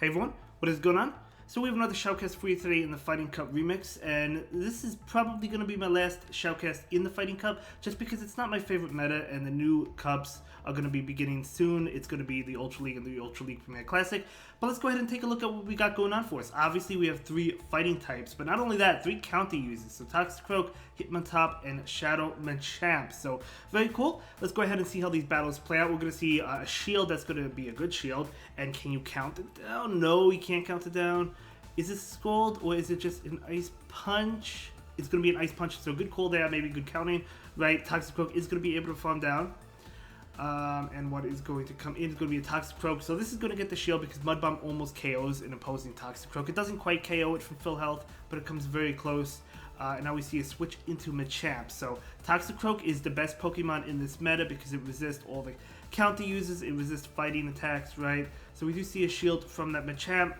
Hey everyone, what is going on? So we have another shoutcast for you today in the Fighting Cup remix, and this is probably going to be my last shoutcast in the Fighting Cup, just because it's not my favorite meta, and the new cups are going to be beginning soon. It's going to be the Ultra League and the Ultra League Premier Classic. But let's go ahead and take a look at what we got going on for us. Obviously, we have 3 fighting types, but not only that, 3 counter users. So Toxicroak, Hitmontop, and Shadow Machamp. So very cool. Let's go ahead and see how these battles play out. We're going to see a shield that's going to be a good shield. And can you count it down? No, you can't count it down. Is this Scald or is it just an Ice Punch? It's going to be an Ice Punch, so good call there, maybe good counting, right? Toxicroak is going to be able to farm down. And what is going to come in is going to be a Toxicroak. So this is going to get the shield because Mud Bomb almost KOs an opposing Toxicroak. It doesn't quite KO it from full health, but it comes very close. And now we see a switch into Machamp. So Toxicroak is the best Pokemon in this meta because it resists all the counter uses, it resists fighting attacks, right? So we do see a shield from that Machamp.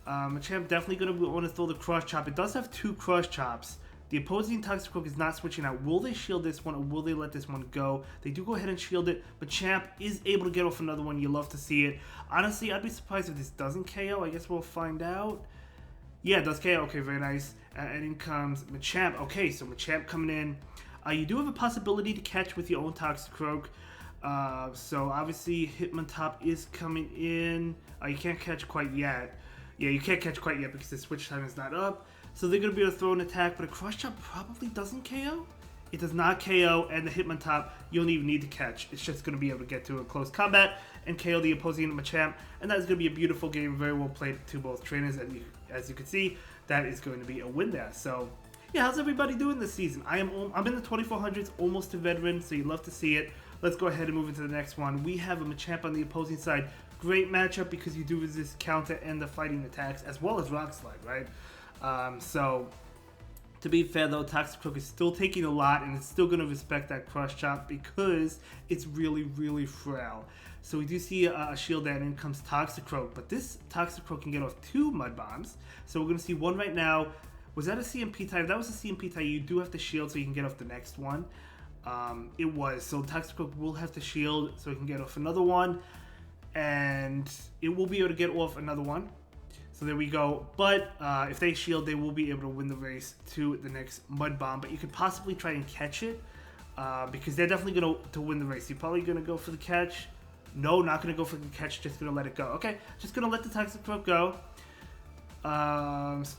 Machamp definitely going to want to throw the Cross Chop. It does have 2 Cross Chops. The opposing Toxicroak is not switching out. Will they shield this one or will they let this one go? They do go ahead and shield it, but Champ is able to get off another one. You love to see it. Honestly, I'd be surprised if this doesn't KO. I guess we'll find out. Yeah, it does KO. Okay, very nice. And in comes Machamp. Okay, so Machamp coming in. You do have a possibility to catch with your own Toxicroak. So obviously Hitmontop is coming in. You can't catch quite yet. Yeah, you can't catch quite yet because the switch time is not up. So they're going to be able to throw an attack, but a Cross Chop probably doesn't KO. It does not KO, and the Hitmontop, you don't even need to catch. It's just going to be able to get to a close combat and KO the opposing Machamp, and that is going to be a beautiful game, very well played to both trainers, and as you can see, that is going to be a win there. So, yeah, how's everybody doing this season? I'm in the 2400s, almost to veteran, so you love to see it. Let's go ahead and move into the next one. We have a Machamp on the opposing side. Great matchup because you do resist counter and the fighting attacks, as well as Rock Slide, right? So, to be fair though, Toxicroak is still taking a lot and it's still going to respect that Cross Chop because it's really, really frail. So we do see a shield there, and in comes Toxicroak, but this Toxicroak can get off 2 Mud Bombs. So we're going to see one right now. Was that a CMP type? If that was a CMP type, you do have to shield so you can get off the next one. It was. So Toxicroak will have to shield so he can get off another one, and it will be able to get off another one. So there we go. But if they shield, they will be able to win the race to the next Mud Bomb. But you could possibly try and catch it because they're definitely going to win the race. You're probably going to go for the catch. No, not going to go for the catch. Just going to let it go. Okay, just going to let the Toxicroak go. So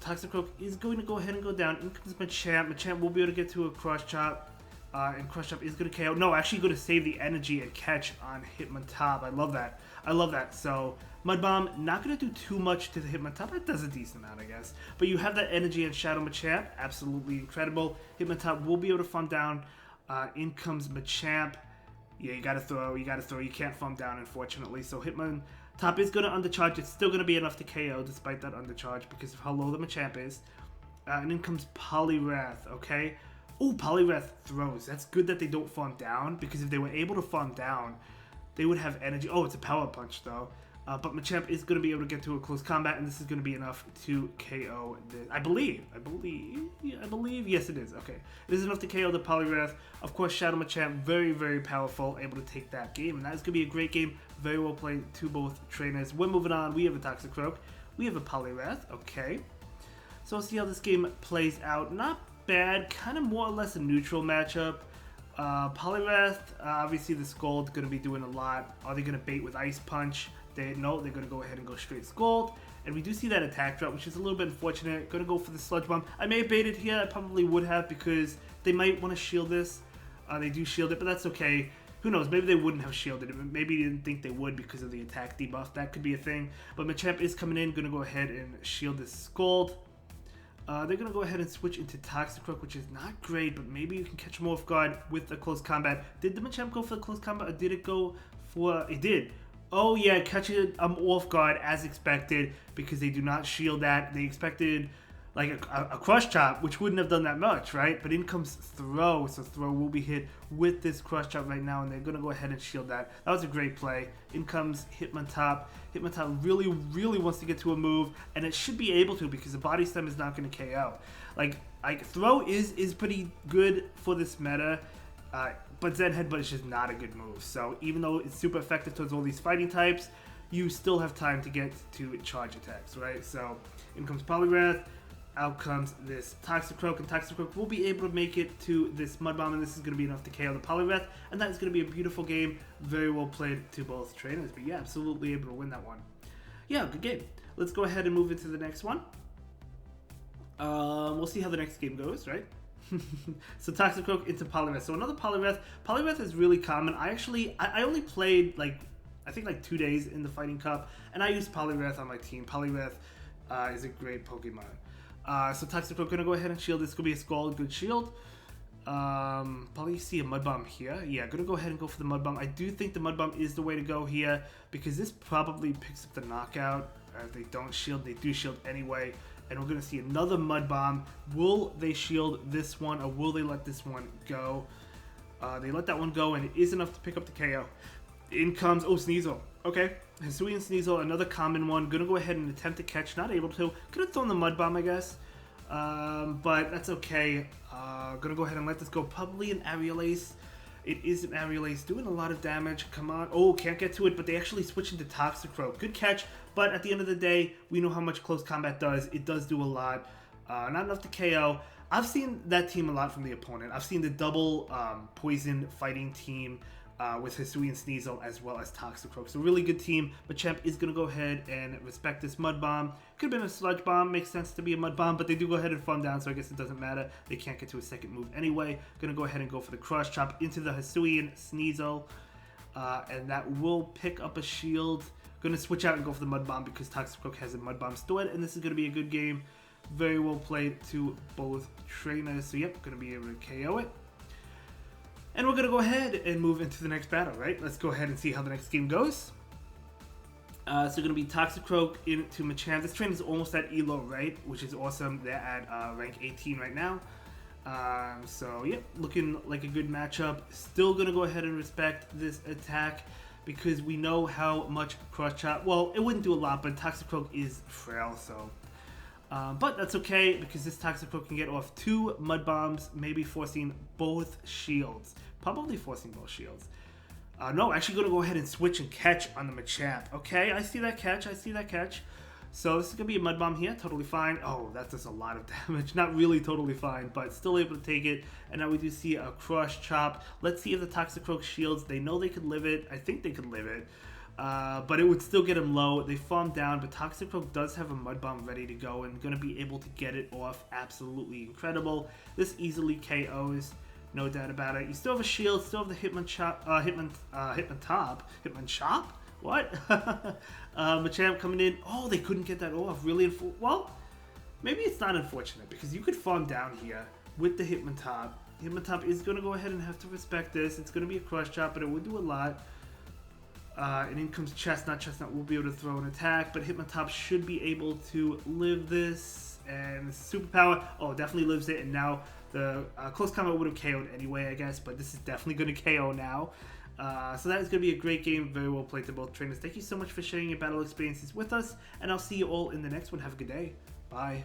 Toxicroak is going to go ahead and go down. In comes Machamp. Machamp will be able to get to a Cross Chop. And Cross Chop is going to KO. No, actually going to save the energy and catch on Hitmontop. I love that. I love that. So Mud Bomb, not going to do too much to the Hitmontop. It does a decent amount, I guess. But you have that energy and Shadow Machamp. Absolutely incredible. Hitmontop will be able to farm down. In comes Machamp. Yeah, you got to throw. You got to throw. You can't farm down, unfortunately. So Hitmontop is going to undercharge. It's still going to be enough to KO despite that undercharge because of how low the Machamp is. And in comes Poliwrath, okay? Oh, Poliwrath throws. That's good that they don't farm down, because if they were able to farm down, they would have energy. Oh, it's a Power Punch, though. But Machamp is going to be able to get to a close combat, and this is going to be enough to KO this. I believe. Yes, it is. Okay. It is enough to KO the Poliwrath. Of course, Shadow Machamp, very, very powerful, able to take that game. And that is going to be a great game. Very well played to both trainers. We're moving on. We have a Toxicroak. We have a Poliwrath. Okay. So let's see how this game plays out. Not bad, kind of more or less a neutral matchup. Poliwrath, obviously the Scald going to be doing a lot. Are they going to bait with Ice Punch? No, they're going to go ahead and go straight Scald. And we do see that attack drop, which is a little bit unfortunate. Going to go for the Sludge Bomb. I may have baited here. I probably would have because they might want to shield this. They do shield it, but that's okay. Who knows? Maybe they wouldn't have shielded it. Maybe they didn't think they would because of the attack debuff. That could be a thing. But Machamp is coming in. Going to go ahead and shield this Scald. They're going to go ahead and switch into Toxicroak, which is not great, but maybe you can catch them off guard with the close combat. Did the Machamp go for the close combat, or did it go for... It did. Oh, yeah, catch it off guard as expected, because they do not shield that. They expected like a Cross Chop, which wouldn't have done that much, right? But in comes Throw, so Throw will be hit with this Cross Chop right now, and they're going to go ahead and shield that. That was a great play. In comes Hitmontop. Hitmontop really, really wants to get to a move, and it should be able to because the Body Slam is not going to KO. Like Throw is pretty good for this meta, but Zen Headbutt is just not a good move. So even though it's super effective towards all these fighting types, you still have time to get to charge attacks, right? So in comes Poliwrath, out comes this Toxicroak, and Toxicroak will be able to make it to this Mud Bomb, and this is going to be enough to KO the Poliwrath, and that is going to be a beautiful game. Very well played to both trainers, but yeah, absolutely able to win that one. Yeah, good game. Let's go ahead and move into the next one. We'll see how the next game goes, right? So Toxicroak into Poliwrath. So another Poliwrath. Poliwrath is really common. I only played I think 2 days in the Fighting Cup, and I used Poliwrath on my team. Poliwrath is a great Pokemon. So Toxicroak gonna go ahead and shield. This could be a Scald, good shield. Probably see a Mud Bomb here. Yeah, gonna go ahead and go for the Mud Bomb. I do think the Mud Bomb is the way to go here because this probably picks up the knockout. If they don't shield, they do shield anyway. And we're gonna see another Mud Bomb. Will they shield this one or will they let this one go? They let that one go and it is enough to pick up the KO. In comes, oh, Sneasel. Okay, Hisuian Sneasel, another common one. Gonna go ahead and attempt to catch, not able to. Could have thrown the Mud Bomb, I guess. But that's okay. Gonna go ahead and let this go. Probably an Aerial Ace. It is an Aerial Ace, doing a lot of damage. Come on. Oh, can't get to it, but they actually switch into Toxicroak. Good catch, but at the end of the day, we know how much close combat does. It does do a lot. Not enough to KO. I've seen that team a lot from the opponent. I've seen the double poison fighting team with Hisuian Sneasel as well as Toxicroak. So really good team. Machamp is going to go ahead and respect this Mud Bomb. Could have been a Sludge Bomb. Makes sense to be a Mud Bomb, but they do go ahead and farm down, so I guess it doesn't matter. They can't get to a second move anyway. Going to go ahead and go for the Cross Chop into the Hisuian Sneasel. And that will pick up a shield. Going to switch out and go for the Mud Bomb because Toxicroak has a Mud Bomb stored, and this is going to be a good game. Very well played to both trainers. So yep, going to be able to KO it. And we're going to go ahead and move into the next battle, right? Let's go ahead and see how the next game goes. So going to be Toxicroak into Machamp. This train is almost at ELO, right? Which is awesome. They're at rank 18 right now. So, yep, looking like a good matchup. Still going to go ahead and respect this attack because we know how much Cross Chop... Well, it wouldn't do a lot, but Toxicroak is frail, so... but that's okay because this Toxicroak can get off 2 Mud Bombs, maybe forcing both shields. Probably forcing both shields. No, actually going to go ahead and switch and catch on the Machamp. Okay, I see that catch. I see that catch. So this is going to be a Mud Bomb here. Totally fine. Oh, that does a lot of damage. Not really totally fine, but still able to take it. And now we do see a Cross Chop. Let's see if the Toxicroak shields. They know they could live it. I think they could live it. But it would still get him low. They farm down, but Toxicroak does have a Mud Bomb ready to go and going to be able to get it off. Absolutely incredible. This easily KOs, no doubt about it. You still have a shield, still have the Hitmontop. Hitmontop? What? Machamp coming in. Oh, they couldn't get that off. Really? Well, maybe it's not unfortunate because you could farm down here with the Hitmontop. Hitmontop is going to go ahead and have to respect this. It's going to be a Cross Chop, but it would do a lot. And in comes Chestnut. Chestnut will be able to throw an attack, but Hitmontop should be able to live this. And Superpower, oh, definitely lives it. And now the close combat would have KO'd anyway, I guess, but this is definitely going to KO now. So that is going to be a great game. Very well played to both trainers. Thank you so much for sharing your battle experiences with us, and I'll see you all in the next one. Have a good day. Bye.